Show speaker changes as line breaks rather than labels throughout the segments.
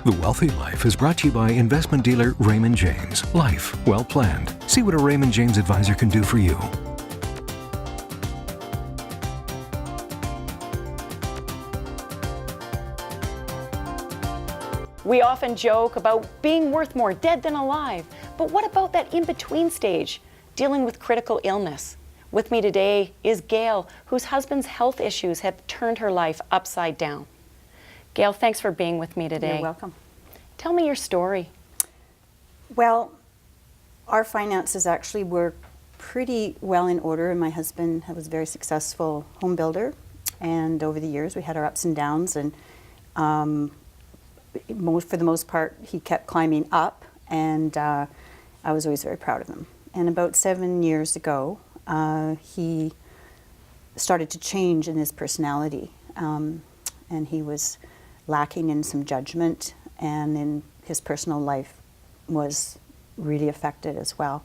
The Wealthy Life is brought to you by investment dealer Raymond James. Life well planned. See what a Raymond James advisor can do for you.
We often joke about being worth more dead than alive, but what about that in-between stage, dealing with critical illness? With me today is Gail, whose husband's health issues have turned her life upside down. Gail, thanks for being with me today.
You're welcome.
Tell me your story.
Well, our finances actually were pretty well in order, and my husband was a very successful home builder, and over the years we had our ups and downs, and for the most part he kept climbing up, and I was always very proud of him. And about 7 years ago he started to change in his personality, and he was lacking in some judgment, and in his personal life was really affected as well.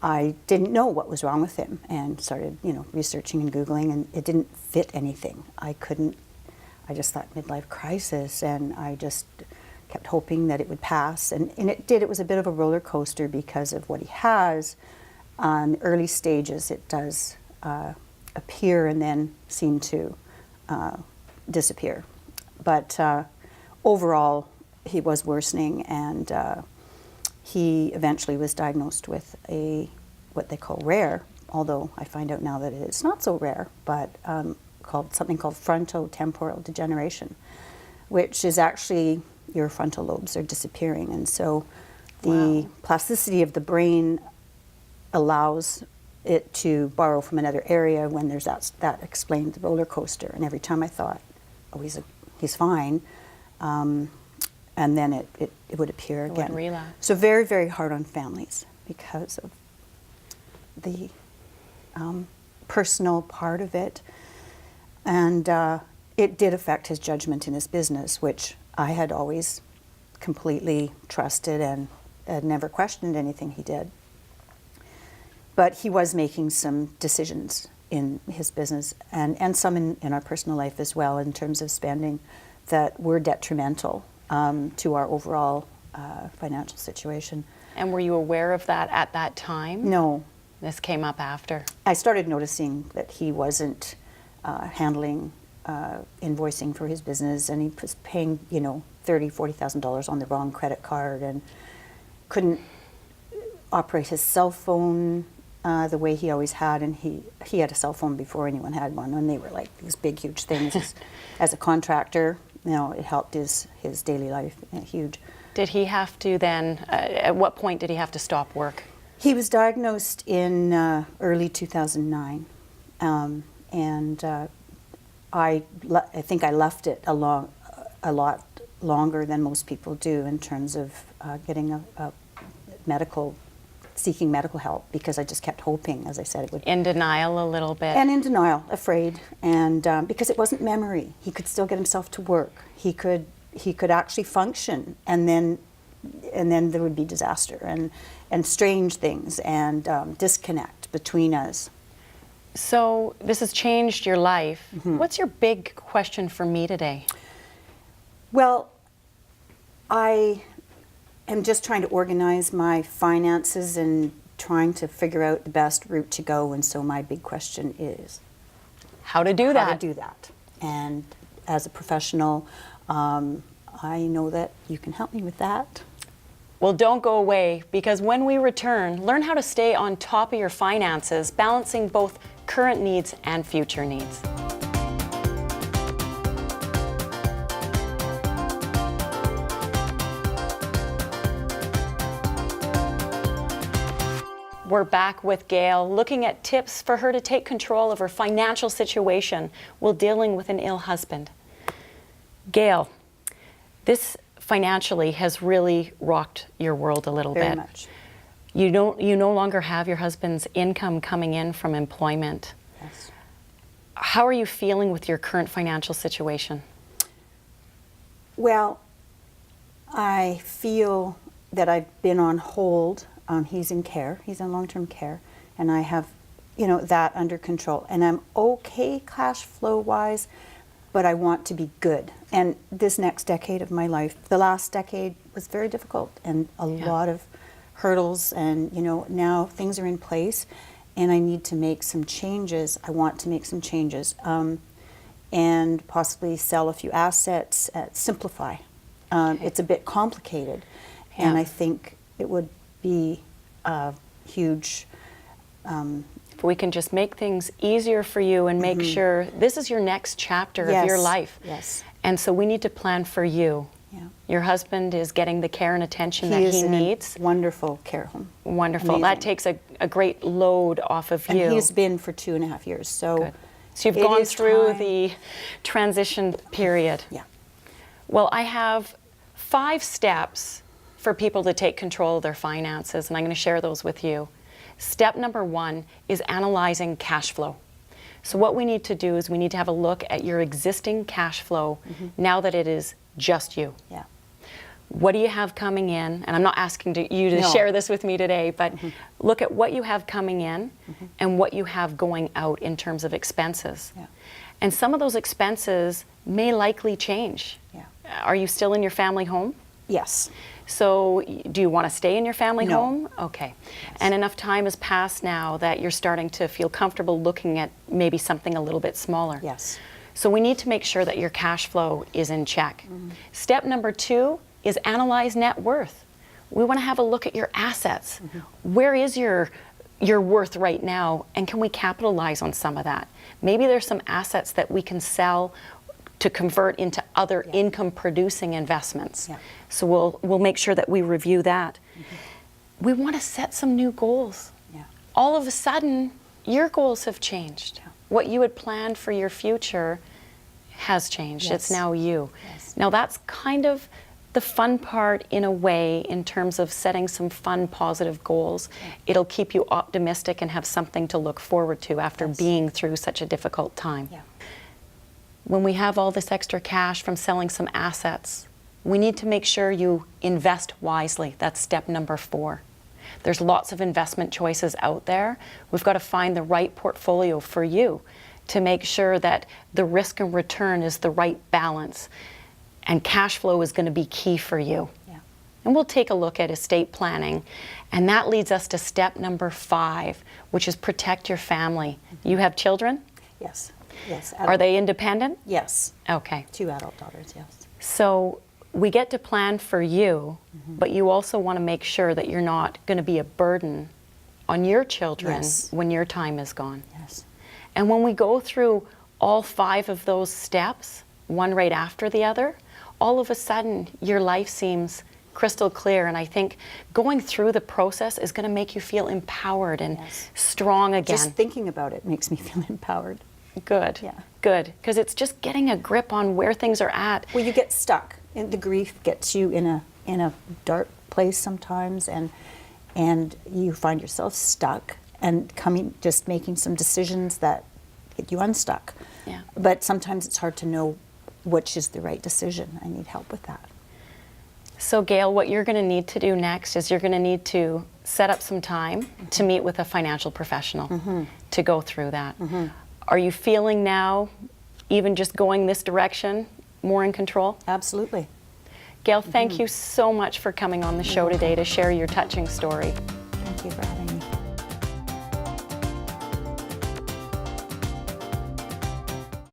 I didn't know what was wrong with him and started, researching and Googling, and it didn't fit anything. I just thought midlife crisis, and I just kept hoping that it would pass, and it did. It was a bit of a roller coaster because of what he has. On early stages it does appear and then seem to disappear. But overall, he was worsening, and he eventually was diagnosed with what they call rare, although I find out now that it's not so rare, but something called frontotemporal degeneration, which is actually your frontal lobes are disappearing, and so the plasticity of the brain allows it to borrow from another area when there's that explained the roller coaster. And every time I thought, oh, he's fine, and then it would appear again.
Would relapse.
So very, very hard on families because of the personal part of it. And it did affect his judgment in his business, which I had always completely trusted and had never questioned anything he did. But he was making some decisions in his business and some in our personal life as well, in terms of spending, that were detrimental to our overall financial situation.
And were you aware of that at that time?
No.
This came up after?
I started noticing that he wasn't handling invoicing for his business, and he was paying, $30,000, $40,000 on the wrong credit card, and couldn't operate his cell phone the way he always had. And he had a cell phone before anyone had one, and they were like these big, huge things. As a contractor, it helped his daily life huge.
Did he have to then, at what point did he have to stop work?
He was diagnosed in early 2009, and I think I left it a lot longer than most people do in terms of getting seeking medical help, because I just kept hoping, as I said, it would.
In denial a little bit?
And in denial, afraid, and because it wasn't memory. He could still get himself to work. He could actually function, and then there would be disaster and strange things and disconnect between us.
So this has changed your life. Mm-hmm. What's your big question for me today?
Well, I am just trying to organize my finances and trying to figure out the best route to go, and so my big question is
how to do that.
And as a professional, I know that you can help me with that.
Well, don't go away, because when we return, learn how to stay on top of your finances, balancing both current needs and future needs. We're back with Gail, looking at tips for her to take control of her financial situation while dealing with an ill husband. Gail, this financially has really rocked your world a little bit.
Very much.
You no longer have your husband's income coming in from employment.
Yes.
How are you feeling with your current financial situation?
Well, I feel that I've been on hold. He's in care. He's in long-term care, and I have, that under control. And I'm okay cash flow-wise, but I want to be good. And this next decade of my life, the last decade was very difficult and a lot of hurdles, and you know, now things are in place and I need to make some changes. I want to make some changes and possibly sell a few assets, simplify. It's a bit complicated, and I think it would be a huge
if we can just make things easier for you and make sure this is your next chapter of your life.
Yes.
And so we need to plan for you.
Yeah.
Your husband is getting the care and attention that he needs.
Wonderful care home.
Wonderful.
Amazing.
That takes a great load off of you.
And he's been for 2.5 years. So,
good. So you've gone through the transition period.
Yeah.
Well, I have 5 steps for people to take control of their finances, and I'm going to share those with you. Step number 1 is analyzing cash flow. So what we need to do is we need to have a look at your existing cash flow now that it is just you.
Yeah.
What do you have coming in? And I'm not asking you to share this with me today, but look at what you have coming in and what you have going out in terms of expenses.
Yeah.
And some of those expenses may likely change.
Yeah.
Are you still in your family home?
Yes.
So do you want to stay in your family
No.
home? Okay. Yes. And enough time has passed now that you're starting to feel comfortable looking at maybe something a little bit smaller.
Yes.
So we need to make sure that your cash flow is in check. Step number 2 is analyze net worth. We want to have a look at your assets. Where is your worth right now, and can we capitalize on some of that? Maybe there's some assets that we can sell to convert into other income producing investments.
Yeah.
So we'll make sure that we review that. We want to set some new goals.
Yeah.
All of a sudden, your goals have changed.
Yeah.
What you had planned for your future has changed.
Yes.
It's now you.
Yes.
Now that's kind of the fun part in a way, in terms of setting some fun, positive goals. It'll keep you optimistic and have something to look forward to after being through such a difficult time.
Yeah.
When we have all this extra cash from selling some assets, we need to make sure you invest wisely. That's step number 4. There's lots of investment choices out there. We've got to find the right portfolio for you to make sure that the risk and return is the right balance. And cash flow is going to be key for you.
Yeah.
And we'll take a look at estate planning. And that leads us to step number 5, which is protect your family. You have children?
Yes. Yes.
Are they independent?
Yes.
Okay.
2 adult daughters, yes.
So we get to plan for you, but you also want to make sure that you're not going to be a burden on your children when your time is gone.
Yes.
And when we go through all 5 of those steps, one right after the other, all of a sudden your life seems crystal clear. And I think going through the process is going to make you feel empowered and strong again.
Just thinking about it makes me feel empowered.
Good.
Yeah.
Good. Because it's just getting a grip on where things are at.
Well, you get stuck. And the grief gets you in a dark place sometimes, and you find yourself stuck and just making some decisions that get you unstuck.
Yeah.
But sometimes it's hard to know which is the right decision. I need help with that.
So Gail, what you're going to need to do next is you're going to need to set up some time to meet with a financial professional to go through that. Are you feeling now, even just going this direction, more in control?
Absolutely.
Gail, thank you so much for coming on the show today to share your touching story.
Thank you for having me.